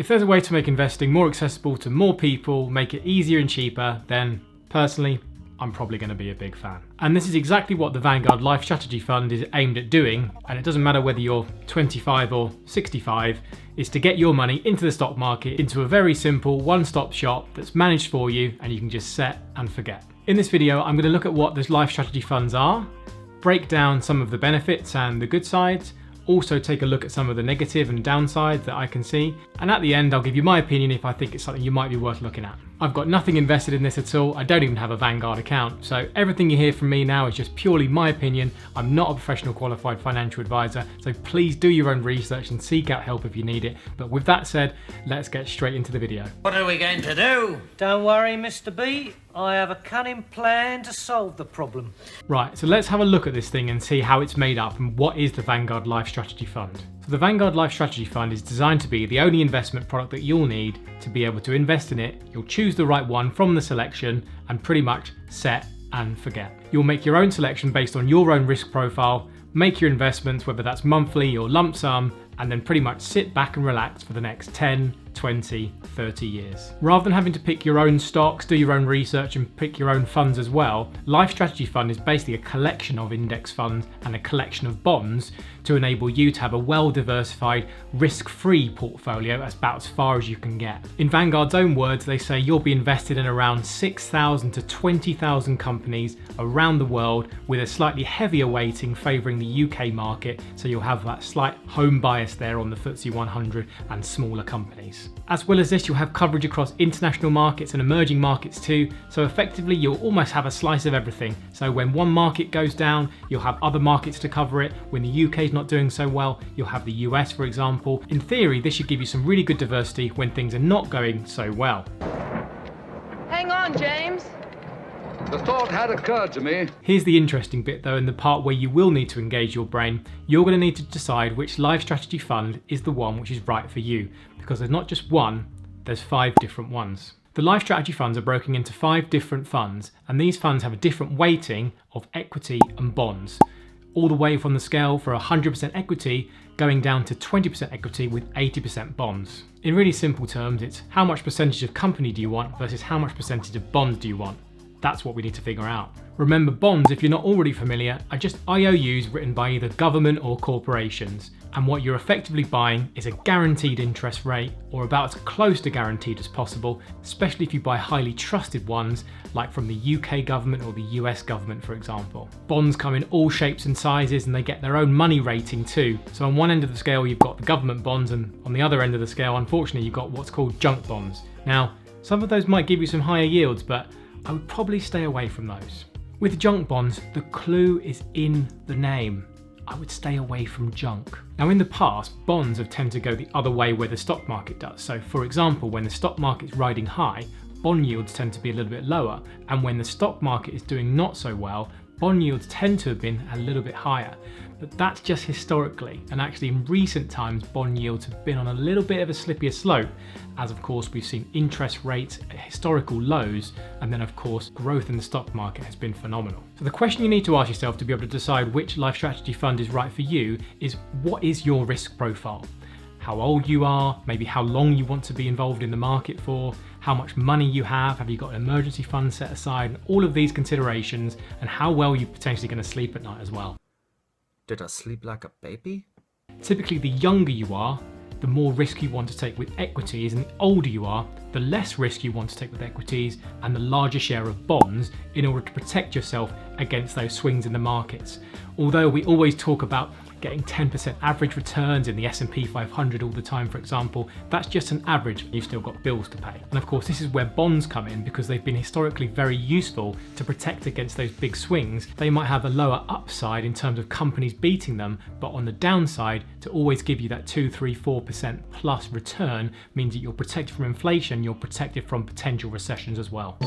If there's a way to make investing more accessible to more people, make it easier and cheaper, then personally, I'm probably going to be a big fan. And this is exactly what the Vanguard Lifestrategy Fund is aimed at doing, and it doesn't matter whether you're 25 or 65, is to get your money into the stock market, into a very simple one-stop shop that's managed for you and you can just set and forget. In this video, I'm going to look at what those life strategy funds are, break down some of the benefits and the good sides, also take a look at some of the negative and downsides that I can see, and at the end I'll give you my opinion if I think it's something you might be worth looking at. I've got nothing invested in this at all. I don't even have a Vanguard account, so everything you hear from me now is just purely my opinion. I'm not a professional qualified financial advisor, so please do your own research and seek out help if you need it. But with that said, let's get straight into the video. What are we going to do? Don't worry, Mr. B. I have a cunning plan to solve the problem. Right, so let's have a look at this thing and see how it's made up and what is the Vanguard Lifestrategy Fund. So the Vanguard Lifestrategy Fund is designed to be the only investment product that you'll need to be able to invest in it. You'll choose the right one from the selection and pretty much set and forget. You'll make your own selection based on your own risk profile, make your investments, whether that's monthly or lump sum, and then pretty much sit back and relax for the next 10, 20, 30 years. Rather than having to pick your own stocks, do your own research and pick your own funds as well, Lifestrategy Fund is basically a collection of index funds and a collection of bonds to enable you to have a well-diversified, risk-free portfolio that's about as far as you can get. In Vanguard's own words, they say you'll be invested in around 6,000 to 20,000 companies around the world with a slightly heavier weighting favouring the UK market, so you'll have that slight home bias there on the FTSE 100 and smaller companies. As well as this, you'll have coverage across international markets and emerging markets too, so effectively you'll almost have a slice of everything. So when one market goes down, you'll have other markets to cover it. When the UK is not doing so well, you'll have the US, for example. In theory, this should give you some really good diversity when things are not going so well. Hang on, James. The thought had occurred to me. Here's the interesting bit though, in the part where you will need to engage your brain. You're going to need to decide which life strategy fund is the one which is right for you, because there's not just one, there's 5 different ones. The life strategy funds are broken into 5 different funds, and these funds have a different weighting of equity and bonds, all the way from the scale for 100% equity going down to 20% equity with 80% bonds. In really simple terms, it's how much percentage of company do you want versus how much percentage of bonds do you want. That's what we need to figure out. Remember, bonds, if you're not already familiar, are just IOUs written by either government or corporations. And what you're effectively buying is a guaranteed interest rate, or about as close to guaranteed as possible, especially if you buy highly trusted ones, like from the UK government or the US government, for example. Bonds come in all shapes and sizes, and they get their own money rating too. So on one end of the scale, you've got the government bonds, and on the other end of the scale, unfortunately, you've got what's called junk bonds. Now, some of those might give you some higher yields, but I would probably stay away from those. With junk bonds, the clue is in the name. I would stay away from junk. Now in the past, bonds have tended to go the other way where the stock market does. So for example, when the stock market's riding high, bond yields tend to be a little bit lower. And when the stock market is doing not so well, bond yields tend to have been a little bit higher. But that's just historically, and actually in recent times bond yields have been on a little bit of a slippier slope, as of course we've seen interest rates at historical lows, and then of course growth in the stock market has been phenomenal. So the question you need to ask yourself to be able to decide which life strategy fund is right for you is, what is your risk profile? How old you are, maybe how long you want to be involved in the market for, how much money you have you got an emergency fund set aside, and all of these considerations, and how well you're potentially going to sleep at night as well. Did I sleep like a baby? Typically, the younger you are, the more risk you want to take with equities, and the older you are, the less risk you want to take with equities and the larger share of bonds in order to protect yourself against those swings in the markets. Although we always talk about getting 10% average returns in the S&P 500 all the time, for example, that's just an average. You've still got bills to pay. And of course, this is where bonds come in, because they've been historically very useful to protect against those big swings. They might have a lower upside in terms of companies beating them, but on the downside, to always give you that 2, 3, 4% plus return means that you're protected from inflation, you're protected from potential recessions as well.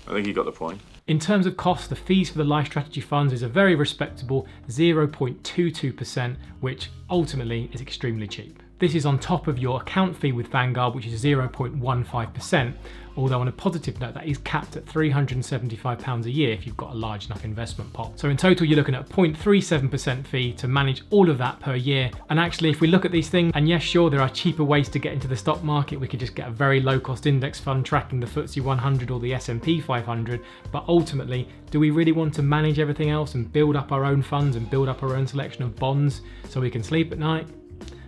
I think you got the point. In terms of cost, the fees for the life strategy funds is a very respectable 0.22%, which ultimately is extremely cheap. This is on top of your account fee with Vanguard, which is 0.15%, although on a positive note, that is capped at £375 a year if you've got a large enough investment pot. So in total, you're looking at a 0.37% fee to manage all of that per year. And actually, if we look at these things, and yes, sure, there are cheaper ways to get into the stock market. We could just get a very low cost index fund tracking the FTSE 100 or the S&P 500, but ultimately, do we really want to manage everything else and build up our own funds and build up our own selection of bonds so we can sleep at night?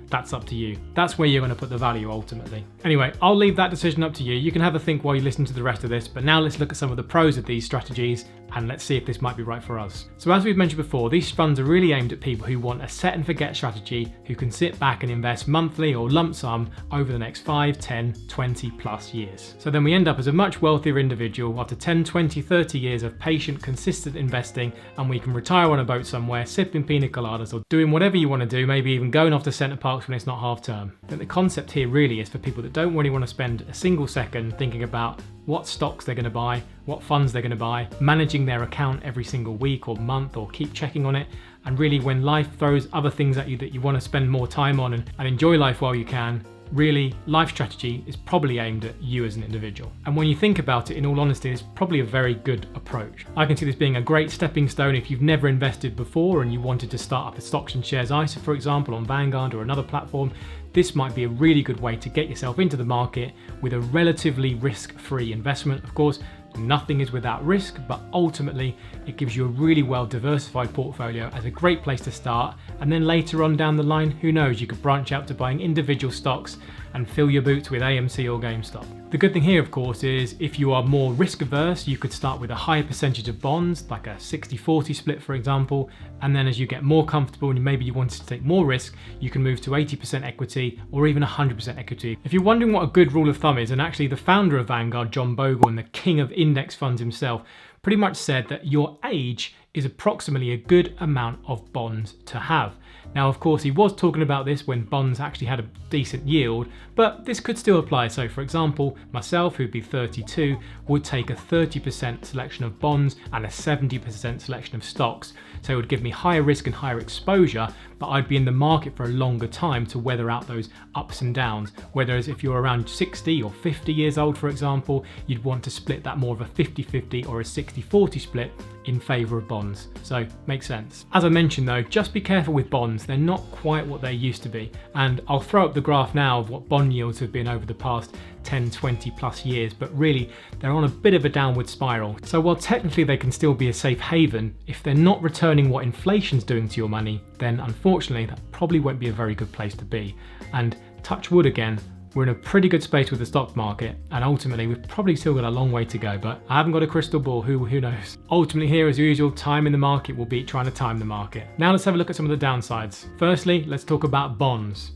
That's up to you. That's where you're going to put the value ultimately. Anyway, I'll leave that decision up to you. You can have a think while you listen to the rest of this, but now let's look at some of the pros of these strategies and let's see if this might be right for us. So as we've mentioned before, these funds are really aimed at people who want a set and forget strategy, who can sit back and invest monthly or lump sum over the next 5, 10, 20 plus years. So then we end up as a much wealthier individual after 10, 20, 30 years of patient, consistent investing, and we can retire on a boat somewhere, sipping pina coladas or doing whatever you want to do, maybe even going off to Centre Parks when it's not half term. But the concept here really is for people that don't really want to spend a single second thinking about what stocks they're going to buy, what funds they're going to buy, managing their account every single week or month or keep checking on it. And really when life throws other things at you that you want to spend more time on and enjoy life while you can, really life strategy is probably aimed at you as an individual. And when you think about it, in all honesty, it's probably a very good approach. I can see this being a great stepping stone if you've never invested before and you wanted to start up a stocks and shares ISA, for example, on Vanguard or another platform. This might be a really good way to get yourself into the market with a relatively risk-free investment. Of course, nothing is without risk, but ultimately it gives you a really well diversified portfolio as a great place to start. And then later on down the line, who knows, you could branch out to buying individual stocks and fill your boots with AMC or GameStop. The good thing here, of course, is if you are more risk averse, you could start with a higher percentage of bonds, like a 60-40 split, for example. And then as you get more comfortable and maybe you wanted to take more risk, you can move to 80% equity or even 100% equity. If you're wondering what a good rule of thumb is, and actually the founder of Vanguard, John Bogle, and the king of index funds himself, pretty much said that your age is approximately a good amount of bonds to have. Now, of course, he was talking about this when bonds actually had a decent yield, but this could still apply. So for example, myself, who'd be 32, would take a 30% selection of bonds and a 70% selection of stocks. So it would give me higher risk and higher exposure, but I'd be in the market for a longer time to weather out those ups and downs. Whereas if you're around 60 or 50 years old, for example, you'd want to split that more of a 50-50 or a 60-40 split in favour of bonds. So makes sense. As I mentioned though, just be careful with bonds. They're not quite what they used to be. And I'll throw up the graph now of what bond yields have been over the past 10, 20 plus years, but really they're on a bit of a downward spiral. So while technically they can still be a safe haven, if they're not returning what inflation's doing to your money, then unfortunately that probably won't be a very good place to be. And touch wood again, we're in a pretty good space with the stock market, and ultimately we've probably still got a long way to go, but I haven't got a crystal ball, who knows. Ultimately here, as usual, time in the market will beat trying to time the market. Now let's have a look at some of the downsides. Firstly, let's talk about bonds.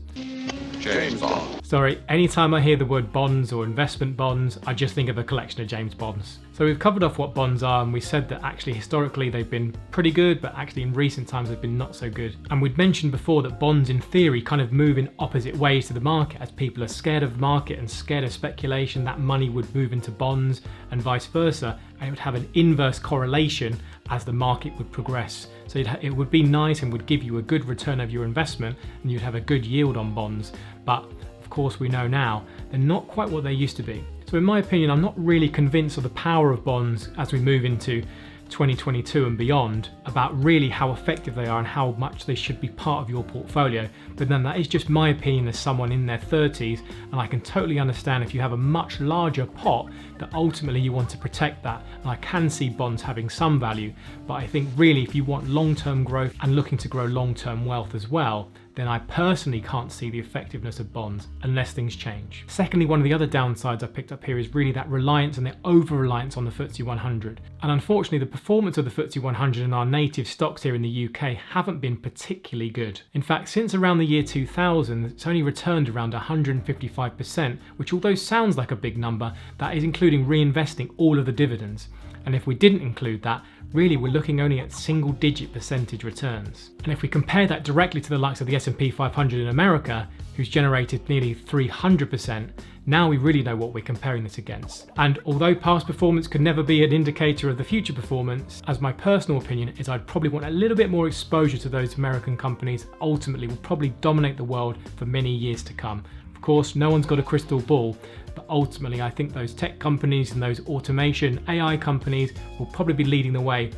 James Bond. Sorry, anytime I hear the word bonds or investment bonds, I just think of a collection of James Bonds. So we've covered off what bonds are, and we said that actually historically they've been pretty good, but actually in recent times they've been not so good. And we'd mentioned before that bonds in theory kind of move in opposite ways to the market. As people are scared of the market and scared of speculation, that money would move into bonds and vice versa, and it would have an inverse correlation as the market would progress. So it would be nice and would give you a good return of your investment, and you'd have a good yield on bonds. But of course we know now they're not quite what they used to be. So in my opinion, I'm not really convinced of the power of bonds as we move into 2022 and beyond, about really how effective they are and how much they should be part of your portfolio. But then that is just my opinion as someone in their 30s, and I can totally understand if you have a much larger pot that ultimately you want to protect that, and I can see bonds having some value. But I think really if you want long-term growth and looking to grow long-term wealth as well, then I personally can't see the effectiveness of bonds unless things change. Secondly, one of the other downsides I picked up here is really that reliance and the over-reliance on the FTSE 100. And unfortunately, the performance of the FTSE 100 and our native stocks here in the UK haven't been particularly good. In fact, since around the year 2000, it's only returned around 155%, which although sounds like a big number, that is including reinvesting all of the dividends. And if we didn't include that, really we're looking only at single-digit percentage returns. And if we compare that directly to the likes of the S&P 500 in America, who's generated nearly 300%, now we really know what we're comparing this against. And although past performance could never be an indicator of the future performance, as my personal opinion is I'd probably want a little bit more exposure to those American companies that ultimately will probably dominate the world for many years to come. Of course, no one's got a crystal ball, but ultimately I think those tech companies and those automation AI companies will probably be leading the way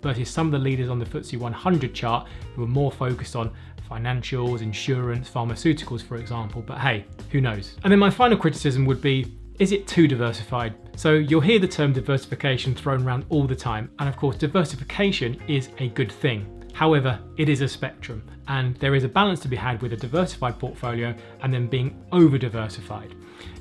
versus some of the leaders on the FTSE 100 chart who are more focused on financials, insurance, pharmaceuticals, for example. But hey, who knows? And then my final criticism would be, is it too diversified? So you'll hear the term diversification thrown around all the time. And of course, diversification is a good thing. However, it is a spectrum, and there is a balance to be had with a diversified portfolio and then being over-diversified.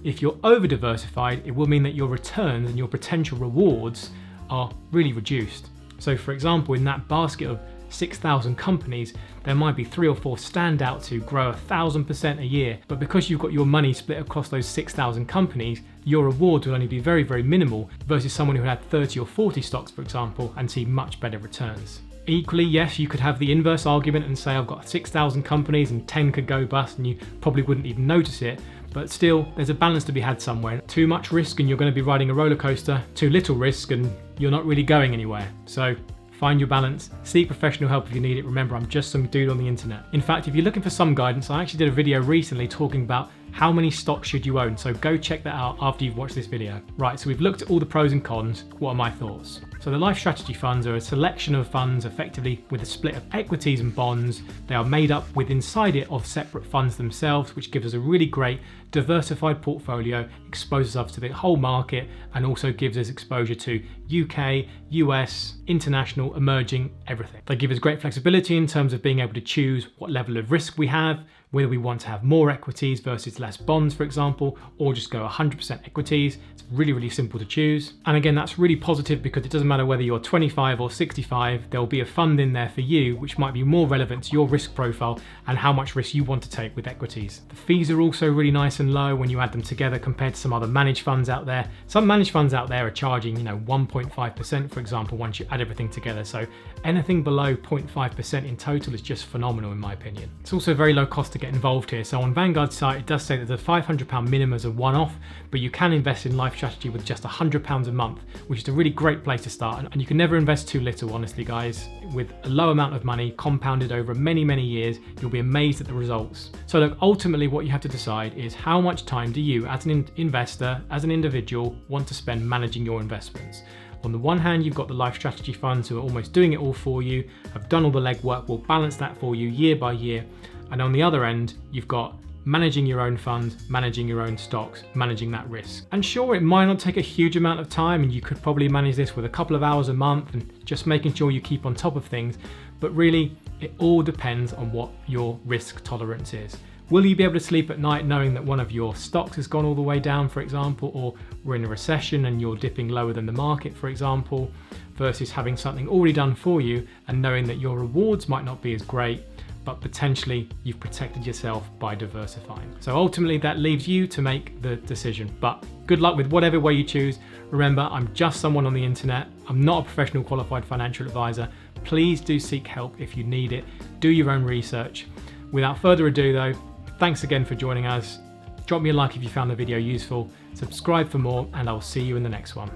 If you're over-diversified, it will mean that your returns and your potential rewards are really reduced. So for example, in that basket of 6,000 companies, there might be 3 or 4 standouts who grow 1,000% a year, but because you've got your money split across those 6,000 companies, your rewards will only be very, very minimal versus someone who had 30 or 40 stocks, for example, and see much better returns. Equally, yes, you could have the inverse argument and say I've got 6,000 companies and 10 could go bust and you probably wouldn't even notice it, but still there's a balance to be had somewhere. Too much risk and you're going to be riding a roller coaster, too little risk and you're not really going anywhere. So find your balance, seek professional help if you need it. Remember, I'm just some dude on the internet. In fact, if you're looking for some guidance, I actually did a video recently talking about how many stocks should you own, so go check that out after you've watched this video. Right, so we've looked at all the pros and cons. What are my thoughts? So the life strategy funds are a selection of funds effectively with a split of equities and bonds. They are made up with inside it of separate funds themselves, which gives us a really great diversified portfolio, exposes us to the whole market, and also gives us exposure to UK, US, international, emerging, everything. They give us great flexibility in terms of being able to choose what level of risk we have, whether we want to have more equities versus less bonds, for example, or just go 100% equities. It's really, really simple to choose. And again, that's really positive because it doesn't matter whether you're 25 or 65, there'll be a fund in there for you, which might be more relevant to your risk profile and how much risk you want to take with equities. The fees are also really nice and low when you add them together compared to some other managed funds out there. Some managed funds out there are charging, 1.5%, for example, once you add everything together. So anything below 0.5% in total is just phenomenal in my opinion. It's also very low cost to get involved here. So on Vanguard's site, it does say that the £500 minimum is a one-off, but you can invest in life strategy with just £100 a month, which is a really great place to start. And you can never invest too little, honestly, guys. With a low amount of money compounded over many, many years, you'll be amazed at the results. So look, ultimately what you have to decide is how much time do you, as an investor, as an individual, want to spend managing your investments. On the one hand, you've got the life strategy funds who are almost doing it all for you, have done all the legwork, will balance that for you year by year. And on the other end, you've got managing your own funds, managing your own stocks, managing that risk. And sure, it might not take a huge amount of time and you could probably manage this with a couple of hours a month and just making sure you keep on top of things. But really, it all depends on what your risk tolerance is. Will you be able to sleep at night knowing that one of your stocks has gone all the way down, for example, or we're in a recession and you're dipping lower than the market, for example, versus having something already done for you and knowing that your rewards might not be as great, but potentially you've protected yourself by diversifying. So ultimately that leaves you to make the decision, but good luck with whatever way you choose. Remember, I'm just someone on the internet. I'm not a professional qualified financial advisor. Please do seek help if you need it. Do your own research. Without further ado though, thanks again for joining us. Drop me a like if you found the video useful, subscribe for more, and I'll see you in the next one.